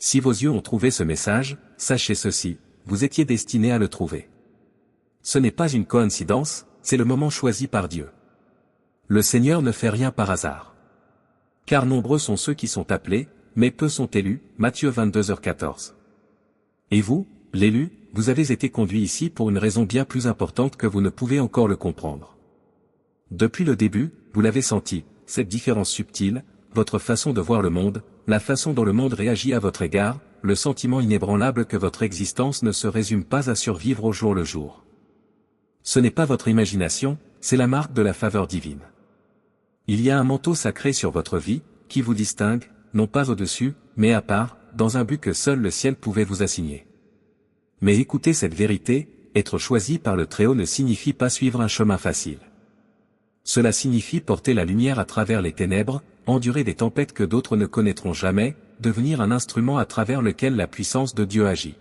Si vos yeux ont trouvé ce message, sachez ceci, vous étiez destiné à le trouver. Ce n'est pas une coïncidence, c'est le moment choisi par Dieu. Le Seigneur ne fait rien par hasard. Car nombreux sont ceux qui sont appelés, mais peu sont élus, Matthieu 22h14. Et vous, l'élu, vous avez été conduit ici pour une raison bien plus importante que vous ne pouvez encore le comprendre. Depuis le début, vous l'avez senti, cette différence subtile, votre façon de voir le monde, la façon dont le monde réagit à votre égard, le sentiment inébranlable que votre existence ne se résume pas à survivre au jour le jour. Ce n'est pas votre imagination, c'est la marque de la faveur divine. Il y a un manteau sacré sur votre vie, qui vous distingue, non pas au-dessus, mais à part, dans un but que seul le ciel pouvait vous assigner. Mais écoutez cette vérité, être choisi par le Très-Haut ne signifie pas suivre un chemin facile. Cela signifie porter la lumière à travers les ténèbres, endurer des tempêtes que d'autres ne connaîtront jamais, devenir un instrument à travers lequel la puissance de Dieu agit.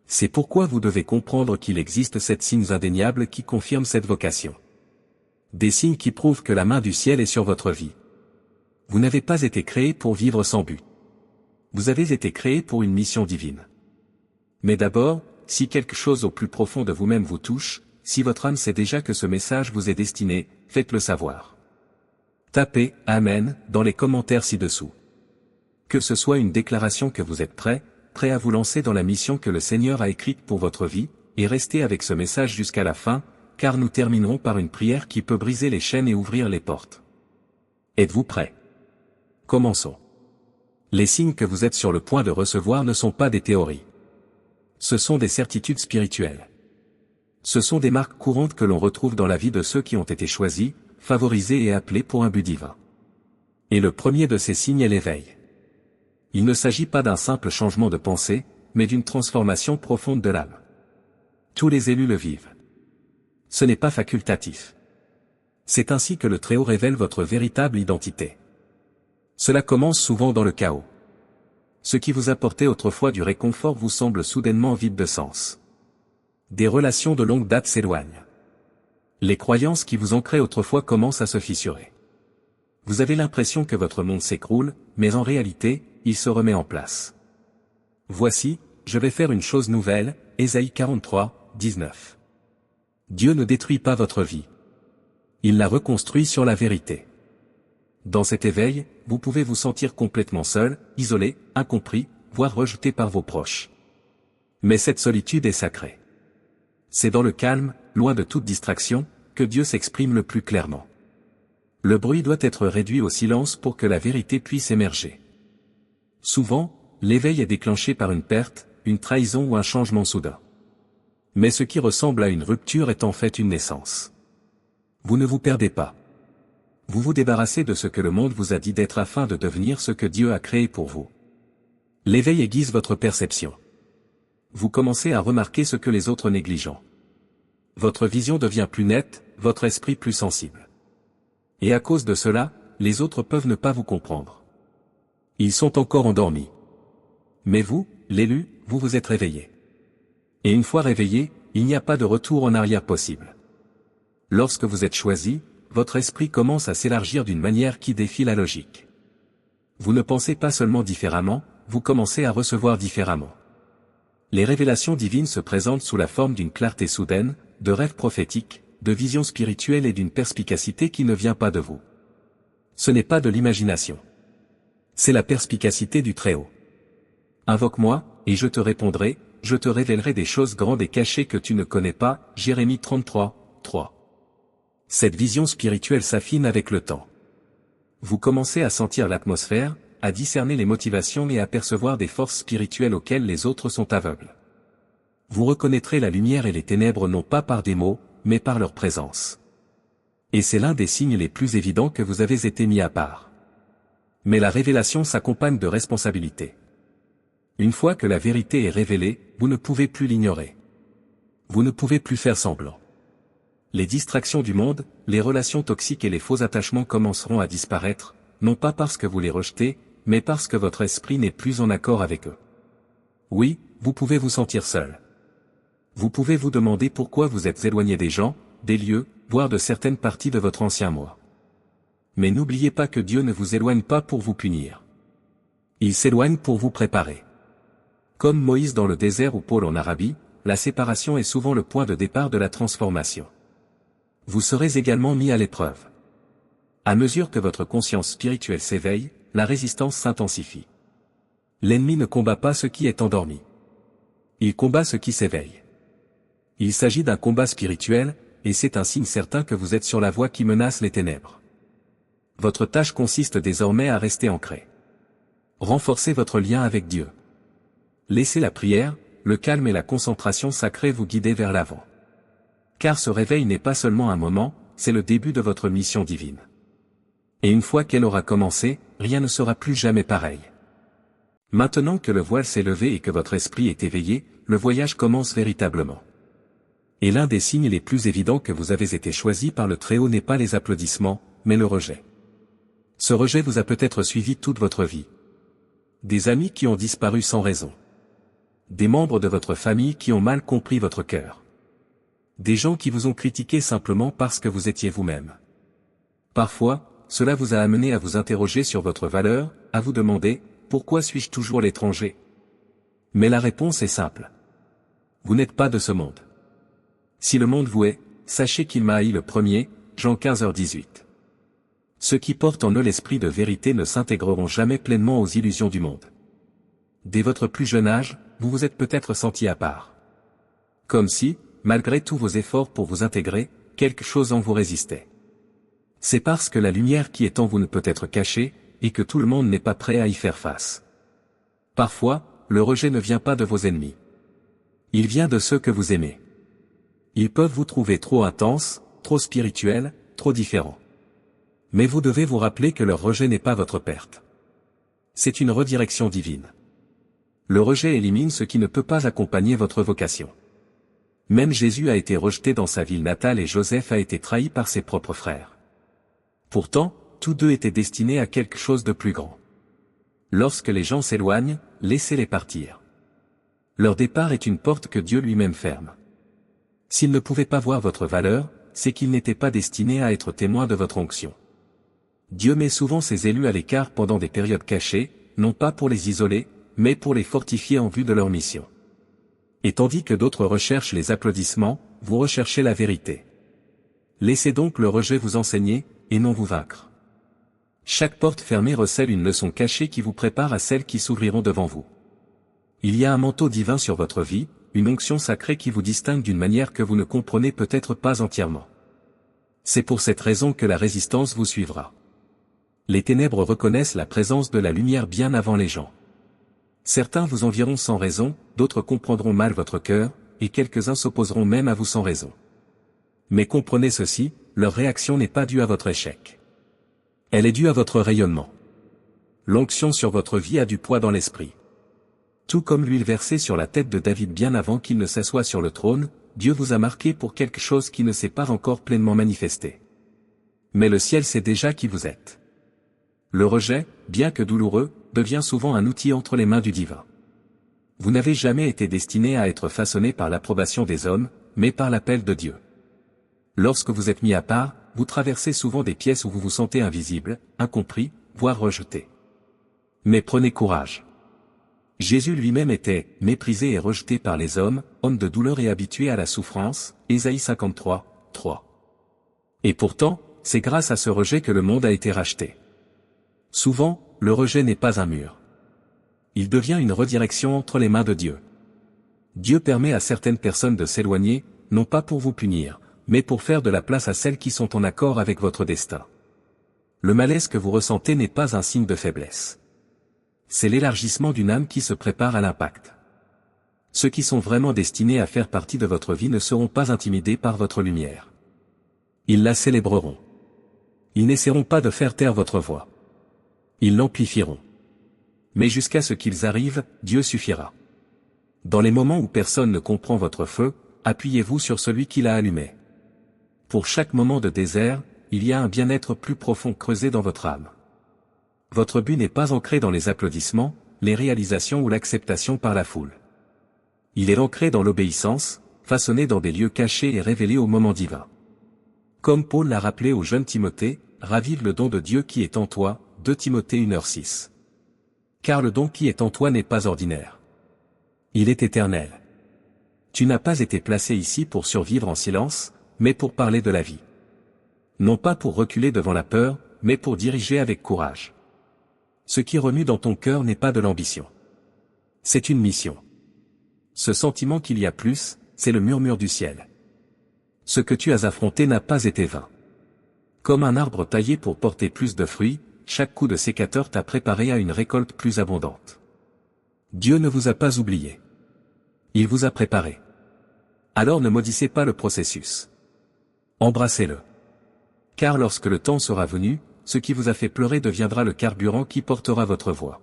C'est pourquoi vous devez comprendre qu'il existe 7 signes indéniables qui confirment cette vocation. Des signes qui prouvent que la main du ciel est sur votre vie. Vous n'avez pas été créé pour vivre sans but. Vous avez été créé pour une mission divine. Mais d'abord, si quelque chose au plus profond de vous-même vous touche, si votre âme sait déjà que ce message vous est destiné, faites-le savoir. Tapez « Amen » dans les commentaires ci-dessous. Que ce soit une déclaration que vous êtes prêt à vous lancer dans la mission que le Seigneur a écrite pour votre vie, et restez avec ce message jusqu'à la fin, car nous terminerons par une prière qui peut briser les chaînes et ouvrir les portes. Êtes-vous prêts? Commençons. Les signes que vous êtes sur le point de recevoir ne sont pas des théories. Ce sont des certitudes spirituelles. Ce sont des marques courantes que l'on retrouve dans la vie de ceux qui ont été choisis, favorisés et appelés pour un but divin. Et le premier de ces signes est l'éveil. Il ne s'agit pas d'un simple changement de pensée, mais d'une transformation profonde de l'âme. Tous les élus le vivent. Ce n'est pas facultatif. C'est ainsi que le Très-Haut révèle votre véritable identité. Cela commence souvent dans le chaos. Ce qui vous apportait autrefois du réconfort vous semble soudainement vide de sens. Des relations de longue date s'éloignent. Les croyances qui vous ancraient autrefois commencent à se fissurer. Vous avez l'impression que votre monde s'écroule, mais en réalité, il se remet en place. Voici, je vais faire une chose nouvelle, Ésaïe 43, 19. Dieu ne détruit pas votre vie. Il la reconstruit sur la vérité. Dans cet éveil, vous pouvez vous sentir complètement seul, isolé, incompris, voire rejeté par vos proches. Mais cette solitude est sacrée. C'est dans le calme, loin de toute distraction, que Dieu s'exprime le plus clairement. Le bruit doit être réduit au silence pour que la vérité puisse émerger. Souvent, l'éveil est déclenché par une perte, une trahison ou un changement soudain. Mais ce qui ressemble à une rupture est en fait une naissance. Vous ne vous perdez pas. Vous vous débarrassez de ce que le monde vous a dit d'être afin de devenir ce que Dieu a créé pour vous. L'éveil aiguise votre perception. Vous commencez à remarquer ce que les autres négligent. Votre vision devient plus nette, votre esprit plus sensible. Et à cause de cela, les autres peuvent ne pas vous comprendre. Ils sont encore endormis. Mais vous, l'élu, vous vous êtes réveillé. Et une fois réveillé, il n'y a pas de retour en arrière possible. Lorsque vous êtes choisi, votre esprit commence à s'élargir d'une manière qui défie la logique. Vous ne pensez pas seulement différemment, vous commencez à recevoir différemment. Les révélations divines se présentent sous la forme d'une clarté soudaine, de rêves prophétiques, de visions spirituelles et d'une perspicacité qui ne vient pas de vous. Ce n'est pas de l'imagination. C'est la perspicacité du Très-Haut. Invoque-moi, et je te répondrai, je te révélerai des choses grandes et cachées que tu ne connais pas, Jérémie 33, 3. Cette vision spirituelle s'affine avec le temps. Vous commencez à sentir l'atmosphère, à discerner les motivations et à percevoir des forces spirituelles auxquelles les autres sont aveugles. Vous reconnaîtrez la lumière et les ténèbres non pas par des mots, mais par leur présence. Et c'est l'un des signes les plus évidents que vous avez été mis à part. Mais la révélation s'accompagne de responsabilités. Une fois que la vérité est révélée, vous ne pouvez plus l'ignorer. Vous ne pouvez plus faire semblant. Les distractions du monde, les relations toxiques et les faux attachements commenceront à disparaître, non pas parce que vous les rejetez, mais parce que votre esprit n'est plus en accord avec eux. Oui, vous pouvez vous sentir seul. Vous pouvez vous demander pourquoi vous êtes éloigné des gens, des lieux, voire de certaines parties de votre ancien moi. Mais n'oubliez pas que Dieu ne vous éloigne pas pour vous punir. Il s'éloigne pour vous préparer. Comme Moïse dans le désert ou Paul en Arabie, la séparation est souvent le point de départ de la transformation. Vous serez également mis à l'épreuve. À mesure que votre conscience spirituelle s'éveille, la résistance s'intensifie. L'ennemi ne combat pas ce qui est endormi. Il combat ce qui s'éveille. Il s'agit d'un combat spirituel, et c'est un signe certain que vous êtes sur la voie qui menace les ténèbres. Votre tâche consiste désormais à rester ancré. Renforcez votre lien avec Dieu. Laissez la prière, le calme et la concentration sacrée vous guider vers l'avant. Car ce réveil n'est pas seulement un moment, c'est le début de votre mission divine. Et une fois qu'elle aura commencé, rien ne sera plus jamais pareil. Maintenant que le voile s'est levé et que votre esprit est éveillé, le voyage commence véritablement. Et l'un des signes les plus évidents que vous avez été choisi par le Très-Haut n'est pas les applaudissements, mais le rejet. Ce rejet vous a peut-être suivi toute votre vie. Des amis qui ont disparu sans raison. Des membres de votre famille qui ont mal compris votre cœur. Des gens qui vous ont critiqué simplement parce que vous étiez vous-même. Parfois, cela vous a amené à vous interroger sur votre valeur, à vous demander « Pourquoi suis-je toujours l'étranger ?» Mais la réponse est simple. Vous n'êtes pas de ce monde. Si le monde vous hait, sachez qu'il m'a haï le premier, Jean 15h18. Ceux qui portent en eux l'esprit de vérité ne s'intégreront jamais pleinement aux illusions du monde. Dès votre plus jeune âge, vous vous êtes peut-être senti à part. Comme si, malgré tous vos efforts pour vous intégrer, quelque chose en vous résistait. C'est parce que la lumière qui est en vous ne peut être cachée, et que tout le monde n'est pas prêt à y faire face. Parfois, le rejet ne vient pas de vos ennemis. Il vient de ceux que vous aimez. Ils peuvent vous trouver trop intense, trop spirituel, trop différent. Mais vous devez vous rappeler que leur rejet n'est pas votre perte. C'est une redirection divine. Le rejet élimine ce qui ne peut pas accompagner votre vocation. Même Jésus a été rejeté dans sa ville natale et Joseph a été trahi par ses propres frères. Pourtant, tous deux étaient destinés à quelque chose de plus grand. Lorsque les gens s'éloignent, laissez-les partir. Leur départ est une porte que Dieu lui-même ferme. S'ils ne pouvaient pas voir votre valeur, c'est qu'ils n'étaient pas destinés à être témoins de votre onction. Dieu met souvent ses élus à l'écart pendant des périodes cachées, non pas pour les isoler, mais pour les fortifier en vue de leur mission. Et tandis que d'autres recherchent les applaudissements, vous recherchez la vérité. Laissez donc le rejet vous enseigner, et non vous vaincre. Chaque porte fermée recèle une leçon cachée qui vous prépare à celles qui s'ouvriront devant vous. Il y a un manteau divin sur votre vie, une onction sacrée qui vous distingue d'une manière que vous ne comprenez peut-être pas entièrement. C'est pour cette raison que la résistance vous suivra. Les ténèbres reconnaissent la présence de la lumière bien avant les gens. Certains vous envieront sans raison, d'autres comprendront mal votre cœur, et quelques-uns s'opposeront même à vous sans raison. Mais comprenez ceci, leur réaction n'est pas due à votre échec. Elle est due à votre rayonnement. L'onction sur votre vie a du poids dans l'esprit. Tout comme l'huile versée sur la tête de David bien avant qu'il ne s'assoie sur le trône, Dieu vous a marqué pour quelque chose qui ne s'est pas encore pleinement manifesté. Mais le ciel sait déjà qui vous êtes. Le rejet, bien que douloureux, devient souvent un outil entre les mains du divin. Vous n'avez jamais été destiné à être façonné par l'approbation des hommes, mais par l'appel de Dieu. Lorsque vous êtes mis à part, vous traversez souvent des pièces où vous vous sentez invisible, incompris, voire rejeté. Mais prenez courage. Jésus lui-même était méprisé et rejeté par les hommes, homme de douleur et habitué à la souffrance, Ésaïe 53, 3. Et pourtant, c'est grâce à ce rejet que le monde a été racheté. Souvent, le rejet n'est pas un mur. Il devient une redirection entre les mains de Dieu. Dieu permet à certaines personnes de s'éloigner, non pas pour vous punir, mais pour faire de la place à celles qui sont en accord avec votre destin. Le malaise que vous ressentez n'est pas un signe de faiblesse. C'est l'élargissement d'une âme qui se prépare à l'impact. Ceux qui sont vraiment destinés à faire partie de votre vie ne seront pas intimidés par votre lumière. Ils la célébreront. Ils n'essaieront pas de faire taire votre voix. Ils l'amplifieront. Mais jusqu'à ce qu'ils arrivent, Dieu suffira. Dans les moments où personne ne comprend votre feu, appuyez-vous sur celui qui l'a allumé. Pour chaque moment de désert, il y a un bien-être plus profond creusé dans votre âme. Votre but n'est pas ancré dans les applaudissements, les réalisations ou l'acceptation par la foule. Il est ancré dans l'obéissance, façonné dans des lieux cachés et révélé au moment divin. Comme Paul l'a rappelé au jeune Timothée, ravive le don de Dieu qui est en toi, 2 Timothée 1h6. Car le don qui est en toi n'est pas ordinaire. Il est éternel. Tu n'as pas été placé ici pour survivre en silence, mais pour parler de la vie. Non pas pour reculer devant la peur, mais pour diriger avec courage. Ce qui remue dans ton cœur n'est pas de l'ambition. C'est une mission. Ce sentiment qu'il y a plus, c'est le murmure du ciel. Ce que tu as affronté n'a pas été vain. Comme un arbre taillé pour porter plus de fruits, chaque coup de sécateur t'a préparé à une récolte plus abondante. Dieu ne vous a pas oublié. Il vous a préparé. Alors ne maudissez pas le processus. Embrassez-le. Car lorsque le temps sera venu, ce qui vous a fait pleurer deviendra le carburant qui portera votre voix.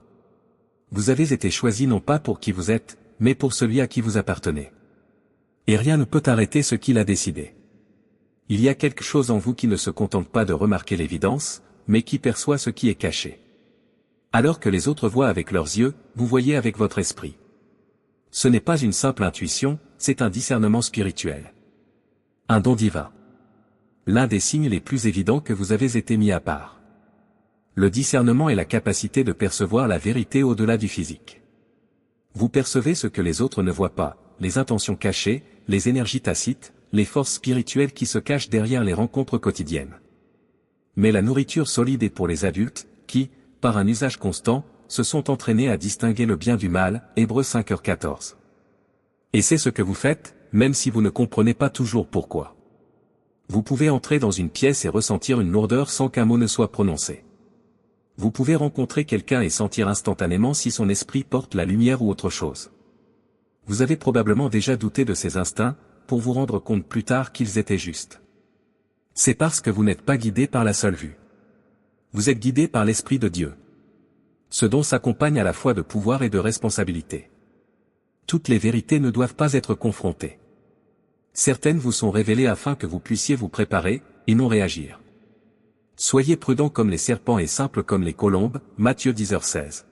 Vous avez été choisi non pas pour qui vous êtes, mais pour celui à qui vous appartenez. Et rien ne peut arrêter ce qu'il a décidé. Il y a quelque chose en vous qui ne se contente pas de remarquer l'évidence, mais qui perçoit ce qui est caché. Alors que les autres voient avec leurs yeux, vous voyez avec votre esprit. Ce n'est pas une simple intuition, c'est un discernement spirituel. Un don divin. L'un des signes les plus évidents que vous avez été mis à part. Le discernement est la capacité de percevoir la vérité au-delà du physique. Vous percevez ce que les autres ne voient pas, les intentions cachées, les énergies tacites, les forces spirituelles qui se cachent derrière les rencontres quotidiennes. Mais la nourriture solide est pour les adultes, qui, par un usage constant, se sont entraînés à distinguer le bien du mal, Hébreux 5h14. Et c'est ce que vous faites, même si vous ne comprenez pas toujours pourquoi. Vous pouvez entrer dans une pièce et ressentir une lourdeur sans qu'un mot ne soit prononcé. Vous pouvez rencontrer quelqu'un et sentir instantanément si son esprit porte la lumière ou autre chose. Vous avez probablement déjà douté de ces instincts, pour vous rendre compte plus tard qu'ils étaient justes. C'est parce que vous n'êtes pas guidé par la seule vue. Vous êtes guidé par l'Esprit de Dieu. Ce don s'accompagne à la fois de pouvoir et de responsabilité. Toutes les vérités ne doivent pas être confrontées. Certaines vous sont révélées afin que vous puissiez vous préparer, et non réagir. Soyez prudents comme les serpents et simples comme les colombes, Matthieu 10h16.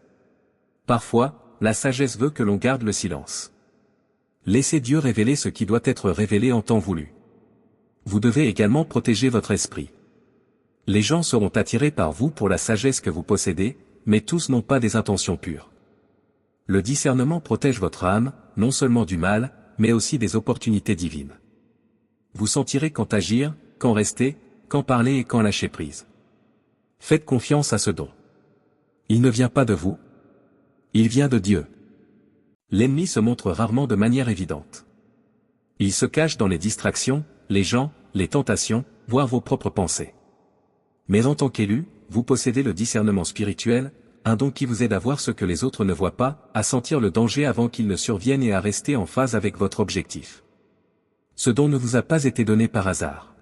Parfois, la sagesse veut que l'on garde le silence. Laissez Dieu révéler ce qui doit être révélé en temps voulu. Vous devez également protéger votre esprit. Les gens seront attirés par vous pour la sagesse que vous possédez, mais tous n'ont pas des intentions pures. Le discernement protège votre âme, non seulement du mal, mais aussi des opportunités divines. Vous sentirez quand agir, quand rester, quand parler et quand lâcher prise. Faites confiance à ce don. Il ne vient pas de vous. Il vient de Dieu. L'ennemi se montre rarement de manière évidente. Il se cache dans les distractions, les gens, les tentations, voire vos propres pensées. Mais en tant qu'élu, vous possédez le discernement spirituel, un don qui vous aide à voir ce que les autres ne voient pas, à sentir le danger avant qu'il ne survienne et à rester en phase avec votre objectif. Ce don ne vous a pas été donné par hasard.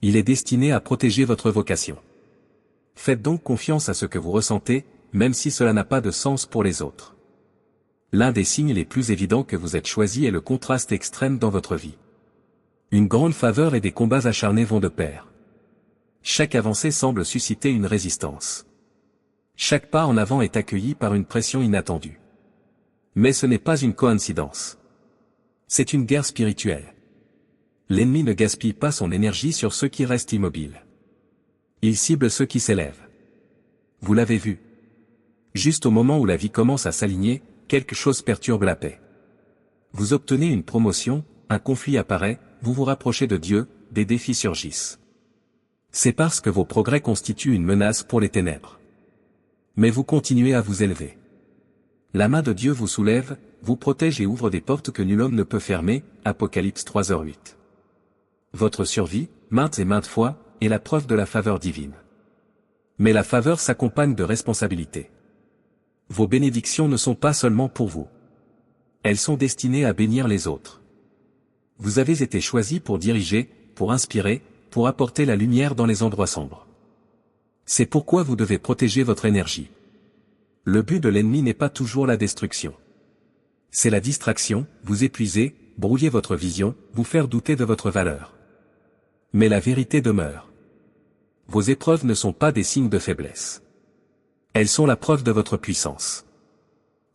Il est destiné à protéger votre vocation. Faites donc confiance à ce que vous ressentez, même si cela n'a pas de sens pour les autres. L'un des signes les plus évidents que vous êtes choisi est le contraste extrême dans votre vie. Une grande faveur et des combats acharnés vont de pair. Chaque avancée semble susciter une résistance. Chaque pas en avant est accueilli par une pression inattendue. Mais ce n'est pas une coïncidence. C'est une guerre spirituelle. L'ennemi ne gaspille pas son énergie sur ceux qui restent immobiles. Il cible ceux qui s'élèvent. Vous l'avez vu. Juste au moment où la vie commence à s'aligner, quelque chose perturbe la paix. Vous obtenez une promotion, un conflit apparaît, vous vous rapprochez de Dieu, des défis surgissent. C'est parce que vos progrès constituent une menace pour les ténèbres. Mais vous continuez à vous élever. La main de Dieu vous soulève, vous protège et ouvre des portes que nul homme ne peut fermer, Apocalypse 3h8. Votre survie, maintes et maintes fois, est la preuve de la faveur divine. Mais la faveur s'accompagne de responsabilités. Vos bénédictions ne sont pas seulement pour vous. Elles sont destinées à bénir les autres. Vous avez été choisi pour diriger, pour inspirer, pour apporter la lumière dans les endroits sombres. C'est pourquoi vous devez protéger votre énergie. Le but de l'ennemi n'est pas toujours la destruction. C'est la distraction, vous épuiser, brouiller votre vision, vous faire douter de votre valeur. Mais la vérité demeure. Vos épreuves ne sont pas des signes de faiblesse. Elles sont la preuve de votre puissance.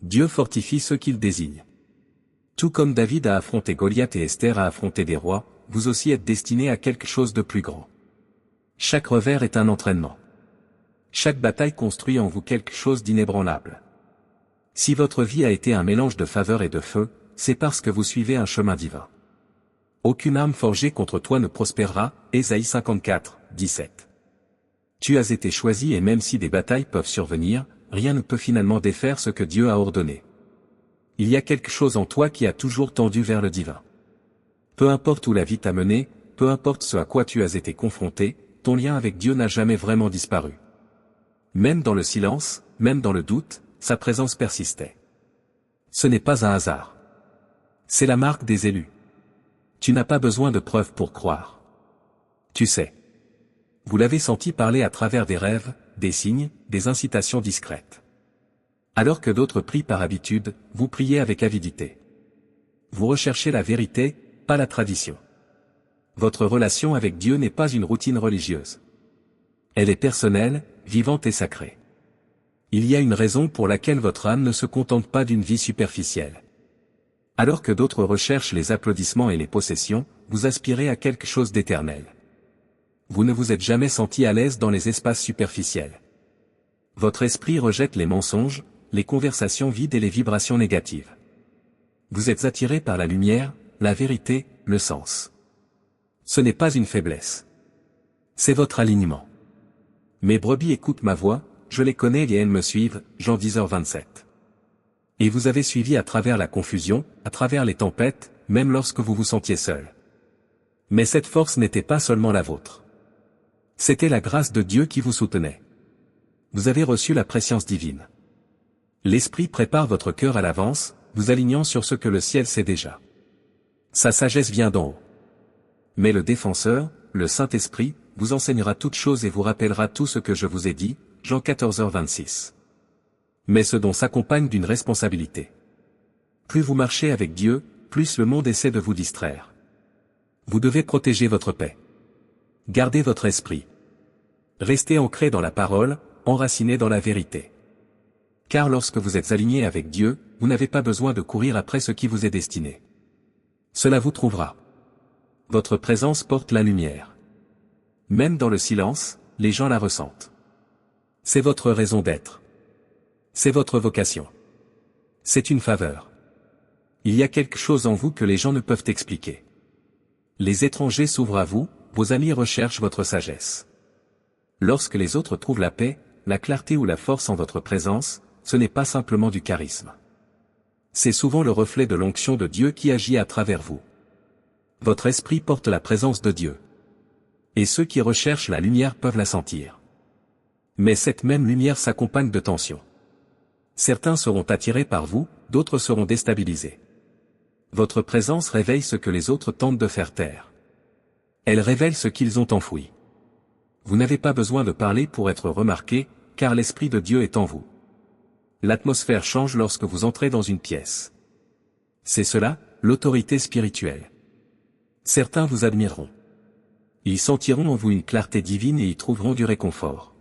Dieu fortifie ceux qu'il désigne. Tout comme David a affronté Goliath et Esther a affronté des rois, vous aussi êtes destiné à quelque chose de plus grand. Chaque revers est un entraînement. Chaque bataille construit en vous quelque chose d'inébranlable. Si votre vie a été un mélange de faveur et de feu, c'est parce que vous suivez un chemin divin. Aucune arme forgée contre toi ne prospérera, Ésaïe 54, 17. Tu as été choisi et même si des batailles peuvent survenir, rien ne peut finalement défaire ce que Dieu a ordonné. Il y a quelque chose en toi qui a toujours tendu vers le divin. Peu importe où la vie t'a mené, peu importe ce à quoi tu as été confronté, ton lien avec Dieu n'a jamais vraiment disparu. Même dans le silence, même dans le doute, sa présence persistait. Ce n'est pas un hasard. C'est la marque des élus. Tu n'as pas besoin de preuves pour croire. Tu sais. Vous l'avez senti parler à travers des rêves, des signes, des incitations discrètes. Alors que d'autres prient par habitude, vous priez avec avidité. Vous recherchez la vérité, pas la tradition. Votre relation avec Dieu n'est pas une routine religieuse. Elle est personnelle, vivante et sacrée. Il y a une raison pour laquelle votre âme ne se contente pas d'une vie superficielle. Alors que d'autres recherchent les applaudissements et les possessions, vous aspirez à quelque chose d'éternel. Vous ne vous êtes jamais senti à l'aise dans les espaces superficiels. Votre esprit rejette les mensonges, les conversations vides et les vibrations négatives. Vous êtes attiré par la lumière, la vérité, le sens. Ce n'est pas une faiblesse. C'est votre alignement. Mes brebis écoutent ma voix, je les connais et elles me suivent, Jean 10h27. Et vous avez suivi à travers la confusion, à travers les tempêtes, même lorsque vous vous sentiez seul. Mais cette force n'était pas seulement la vôtre. C'était la grâce de Dieu qui vous soutenait. Vous avez reçu la préscience divine. L'Esprit prépare votre cœur à l'avance, vous alignant sur ce que le ciel sait déjà. Sa sagesse vient d'en haut. Mais le défenseur, le Saint-Esprit, vous enseignera toutes choses et vous rappellera tout ce que je vous ai dit, Jean 14h26. Mais ce don s'accompagne d'une responsabilité. Plus vous marchez avec Dieu, plus le monde essaie de vous distraire. Vous devez protéger votre paix. Gardez votre esprit. Restez ancré dans la parole, enraciné dans la vérité. Car lorsque vous êtes aligné avec Dieu, vous n'avez pas besoin de courir après ce qui vous est destiné. Cela vous trouvera. Votre présence porte la lumière. Même dans le silence, les gens la ressentent. C'est votre raison d'être. C'est votre vocation. C'est une faveur. Il y a quelque chose en vous que les gens ne peuvent expliquer. Les étrangers s'ouvrent à vous, vos amis recherchent votre sagesse. Lorsque les autres trouvent la paix, la clarté ou la force en votre présence, ce n'est pas simplement du charisme. C'est souvent le reflet de l'onction de Dieu qui agit à travers vous. Votre esprit porte la présence de Dieu. Et ceux qui recherchent la lumière peuvent la sentir. Mais cette même lumière s'accompagne de tensions. Certains seront attirés par vous, d'autres seront déstabilisés. Votre présence réveille ce que les autres tentent de faire taire. Elle révèle ce qu'ils ont enfoui. Vous n'avez pas besoin de parler pour être remarqué, car l'Esprit de Dieu est en vous. L'atmosphère change lorsque vous entrez dans une pièce. C'est cela, l'autorité spirituelle. Certains vous admireront. Ils sentiront en vous une clarté divine et y trouveront du réconfort.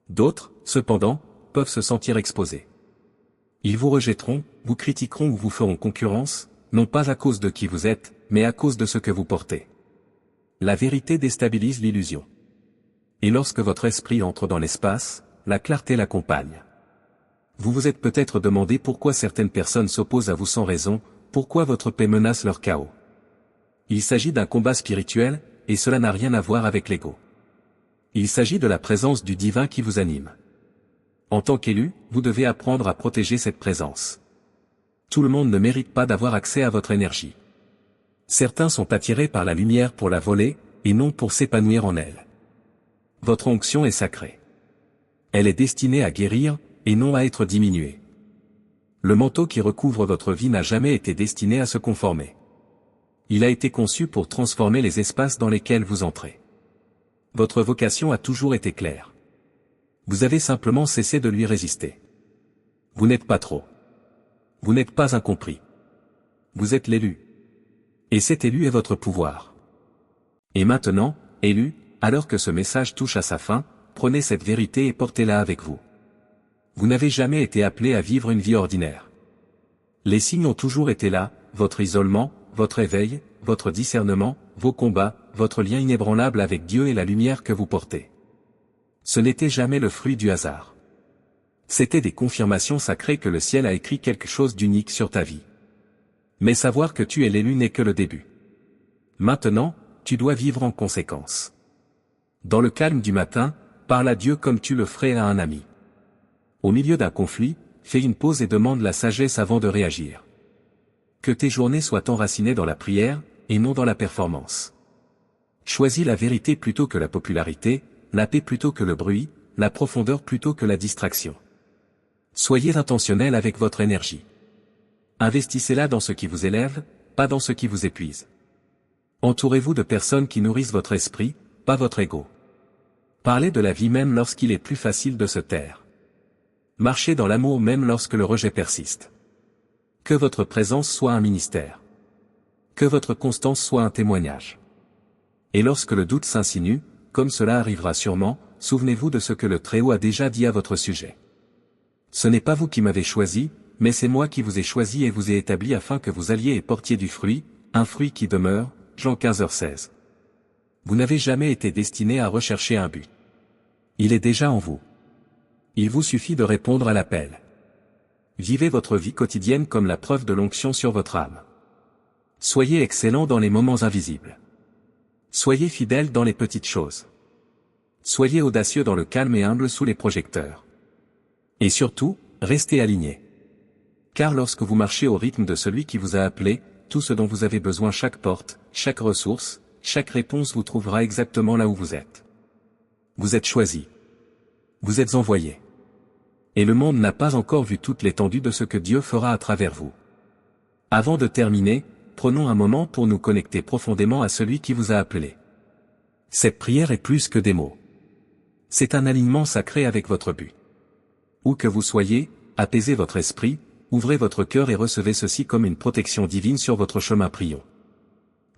D'autres, cependant, peuvent se sentir exposés. Ils vous rejetteront, vous critiqueront ou vous feront concurrence, non pas à cause de qui vous êtes, mais à cause de ce que vous portez. La vérité déstabilise l'illusion. Et lorsque votre esprit entre dans l'espace, la clarté l'accompagne. Vous vous êtes peut-être demandé pourquoi certaines personnes s'opposent à vous sans raison, pourquoi votre paix menace leur chaos. Il s'agit d'un combat spirituel, et cela n'a rien à voir avec l'ego. Il s'agit de la présence du divin qui vous anime. En tant qu'élu, vous devez apprendre à protéger cette présence. Tout le monde ne mérite pas d'avoir accès à votre énergie. Certains sont attirés par la lumière pour la voler, et non pour s'épanouir en elle. Votre onction est sacrée. Elle est destinée à guérir, et non à être diminuée. Le manteau qui recouvre votre vie n'a jamais été destiné à se conformer. Il a été conçu pour transformer les espaces dans lesquels vous entrez. Votre vocation a toujours été claire. Vous avez simplement cessé de lui résister. Vous n'êtes pas trop. Vous n'êtes pas incompris. Vous êtes l'élu. Et cet élu est votre pouvoir. Et maintenant, élu, alors que ce message touche à sa fin, prenez cette vérité et portez-la avec vous. Vous n'avez jamais été appelé à vivre une vie ordinaire. Les signes ont toujours été là, votre isolement, votre éveil, votre discernement, vos combats, votre lien inébranlable avec Dieu et la lumière que vous portez. Ce n'était jamais le fruit du hasard. C'étaient des confirmations sacrées que le ciel a écrit quelque chose d'unique sur ta vie. Mais savoir que tu es l'élu n'est que le début. Maintenant, tu dois vivre en conséquence. Dans le calme du matin, parle à Dieu comme tu le ferais à un ami. Au milieu d'un conflit, fais une pause et demande la sagesse avant de réagir. Que tes journées soient enracinées dans la prière, et non dans la performance. Choisis la vérité plutôt que la popularité, la paix plutôt que le bruit, la profondeur plutôt que la distraction. Soyez intentionnel avec votre énergie. Investissez-la dans ce qui vous élève, pas dans ce qui vous épuise. Entourez-vous de personnes qui nourrissent votre esprit, pas votre ego. Parlez de la vie même lorsqu'il est plus facile de se taire. Marchez dans l'amour même lorsque le rejet persiste. Que votre présence soit un ministère. Que votre constance soit un témoignage. Et lorsque le doute s'insinue, comme cela arrivera sûrement, souvenez-vous de ce que le Très-Haut a déjà dit à votre sujet. Ce n'est pas vous qui m'avez choisi, mais c'est moi qui vous ai choisi et vous ai établi afin que vous alliez et portiez du fruit, un fruit qui demeure, Jean 15h16. Vous n'avez jamais été destiné à rechercher un but. Il est déjà en vous. Il vous suffit de répondre à l'appel. Vivez votre vie quotidienne comme la preuve de l'onction sur votre âme. Soyez excellent dans les moments invisibles. Soyez fidèle dans les petites choses. Soyez audacieux dans le calme et humble sous les projecteurs. Et surtout, restez aligné. Car lorsque vous marchez au rythme de celui qui vous a appelé, tout ce dont vous avez besoin, chaque porte, chaque ressource, chaque réponse vous trouvera exactement là où vous êtes. Vous êtes choisi. Vous êtes envoyé. Et le monde n'a pas encore vu toute l'étendue de ce que Dieu fera à travers vous. Avant de terminer, prenons un moment pour nous connecter profondément à celui qui vous a appelé. Cette prière est plus que des mots. C'est un alignement sacré avec votre but. Où que vous soyez, apaisez votre esprit, ouvrez votre cœur et recevez ceci comme une protection divine sur votre chemin. Prions.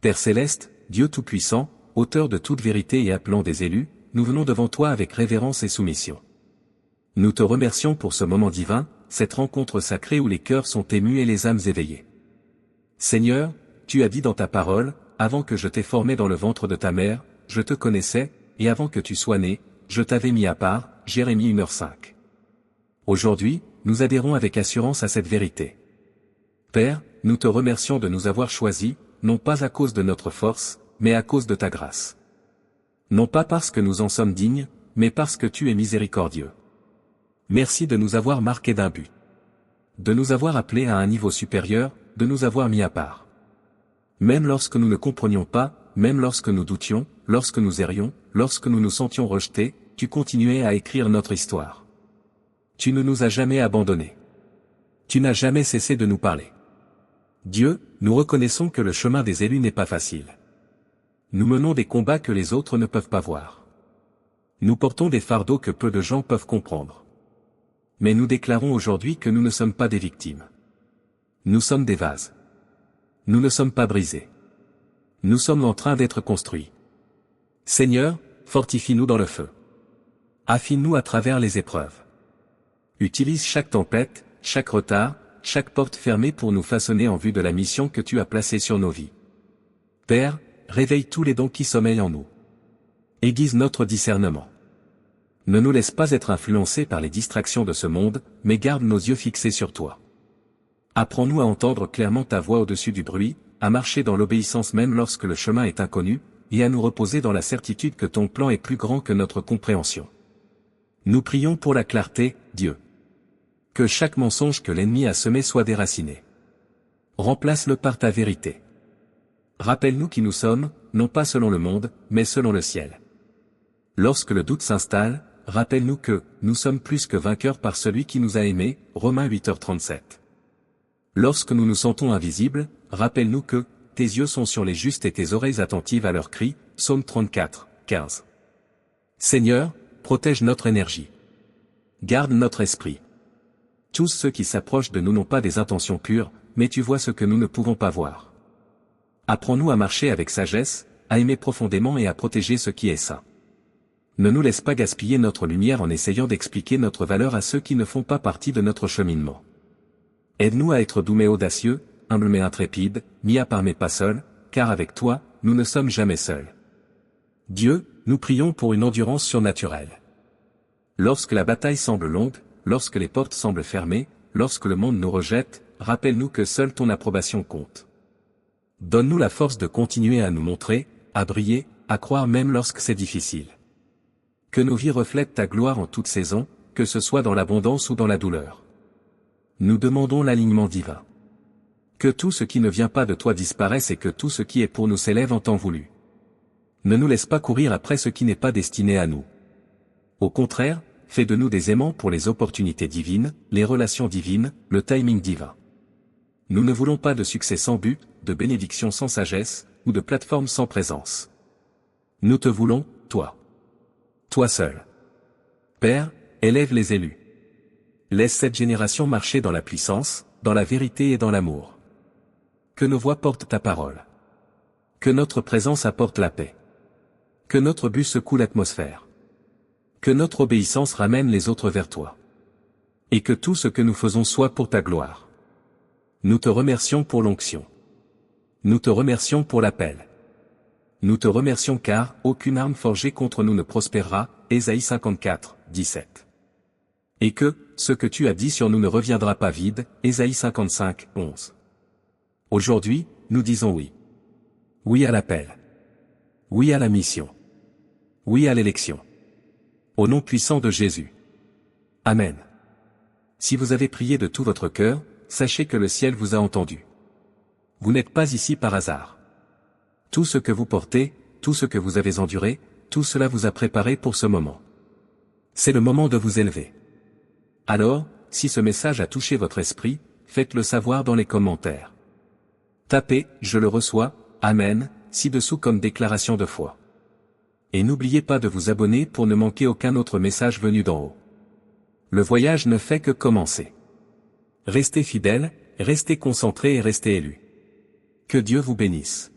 Père céleste, Dieu tout-puissant, auteur de toute vérité et appelant des élus, nous venons devant toi avec révérence et soumission. Nous te remercions pour ce moment divin, cette rencontre sacrée où les cœurs sont émus et les âmes éveillées. Seigneur, tu as dit dans ta parole, avant que je t'ai formé dans le ventre de ta mère, je te connaissais, et avant que tu sois né, je t'avais mis à part, Jérémie 1h5. Aujourd'hui, nous adhérons avec assurance à cette vérité. Père, nous te remercions de nous avoir choisis, non pas à cause de notre force, mais à cause de ta grâce. Non pas parce que nous en sommes dignes, mais parce que tu es miséricordieux. Merci de nous avoir marqués d'un but. De nous avoir appelés à un niveau supérieur, de nous avoir mis à part. Même lorsque nous ne comprenions pas, même lorsque nous doutions, lorsque nous errions, lorsque nous nous sentions rejetés, tu continuais à écrire notre histoire. Tu ne nous as jamais abandonnés. Tu n'as jamais cessé de nous parler. Dieu, nous reconnaissons que le chemin des élus n'est pas facile. Nous menons des combats que les autres ne peuvent pas voir. Nous portons des fardeaux que peu de gens peuvent comprendre. Mais nous déclarons aujourd'hui que nous ne sommes pas des victimes. Nous sommes des vases. Nous ne sommes pas brisés. Nous sommes en train d'être construits. Seigneur, fortifie-nous dans le feu. Affine-nous à travers les épreuves. Utilise chaque tempête, chaque retard, chaque porte fermée pour nous façonner en vue de la mission que tu as placée sur nos vies. Père, réveille tous les dons qui sommeillent en nous. Aiguise notre discernement. Ne nous laisse pas être influencés par les distractions de ce monde, mais garde nos yeux fixés sur toi. Apprends-nous à entendre clairement ta voix au-dessus du bruit, à marcher dans l'obéissance même lorsque le chemin est inconnu, et à nous reposer dans la certitude que ton plan est plus grand que notre compréhension. Nous prions pour la clarté, Dieu. Que chaque mensonge que l'ennemi a semé soit déraciné. Remplace-le par ta vérité. Rappelle-nous qui nous sommes, non pas selon le monde, mais selon le ciel. Lorsque le doute s'installe, rappelle-nous que nous sommes plus que vainqueurs par celui qui nous a aimés, Romains 8h37. Lorsque nous nous sentons invisibles, rappelle-nous que tes yeux sont sur les justes et tes oreilles attentives à leurs cris, Psaume 34, 15. Seigneur, protège notre énergie. Garde notre esprit. Tous ceux qui s'approchent de nous n'ont pas des intentions pures, mais tu vois ce que nous ne pouvons pas voir. Apprends-nous à marcher avec sagesse, à aimer profondément et à protéger ce qui est saint. Ne nous laisse pas gaspiller notre lumière en essayant d'expliquer notre valeur à ceux qui ne font pas partie de notre cheminement. Aide-nous à être doux mais audacieux, humbles mais intrépides, mis à part mais pas seuls, car avec toi, nous ne sommes jamais seuls. Dieu, nous prions pour une endurance surnaturelle. Lorsque la bataille semble longue, lorsque les portes semblent fermées, lorsque le monde nous rejette, rappelle-nous que seule ton approbation compte. Donne-nous la force de continuer à nous montrer, à briller, à croire même lorsque c'est difficile. Que nos vies reflètent ta gloire en toute saison, que ce soit dans l'abondance ou dans la douleur. Nous demandons l'alignement divin. Que tout ce qui ne vient pas de toi disparaisse et que tout ce qui est pour nous s'élève en temps voulu. Ne nous laisse pas courir après ce qui n'est pas destiné à nous. Au contraire, fais de nous des aimants pour les opportunités divines, les relations divines, le timing divin. Nous ne voulons pas de succès sans but, de bénédiction sans sagesse, ou de plateforme sans présence. Nous te voulons, toi. Toi seul. Père, élève les élus. Laisse cette génération marcher dans la puissance, dans la vérité et dans l'amour. Que nos voix portent ta parole. Que notre présence apporte la paix. Que notre but secoue l'atmosphère. Que notre obéissance ramène les autres vers toi. Et que tout ce que nous faisons soit pour ta gloire. Nous te remercions pour l'onction. Nous te remercions pour l'appel. Nous te remercions car aucune arme forgée contre nous ne prospérera, Ésaïe 54, 17. Et que, ce que tu as dit sur nous ne reviendra pas vide, Ésaïe 55, 11. Aujourd'hui, nous disons oui. Oui à l'appel. Oui à la mission. Oui à l'élection. Au nom puissant de Jésus. Amen. Si vous avez prié de tout votre cœur, sachez que le ciel vous a entendu. Vous n'êtes pas ici par hasard. Tout ce que vous portez, tout ce que vous avez enduré, tout cela vous a préparé pour ce moment. C'est le moment de vous élever. Alors, si ce message a touché votre esprit, faites-le savoir dans les commentaires. Tapez « Je le reçois », Amen, ci-dessous comme déclaration de foi. Et n'oubliez pas de vous abonner pour ne manquer aucun autre message venu d'en haut. Le voyage ne fait que commencer. Restez fidèles, restez concentrés et restez élus. Que Dieu vous bénisse.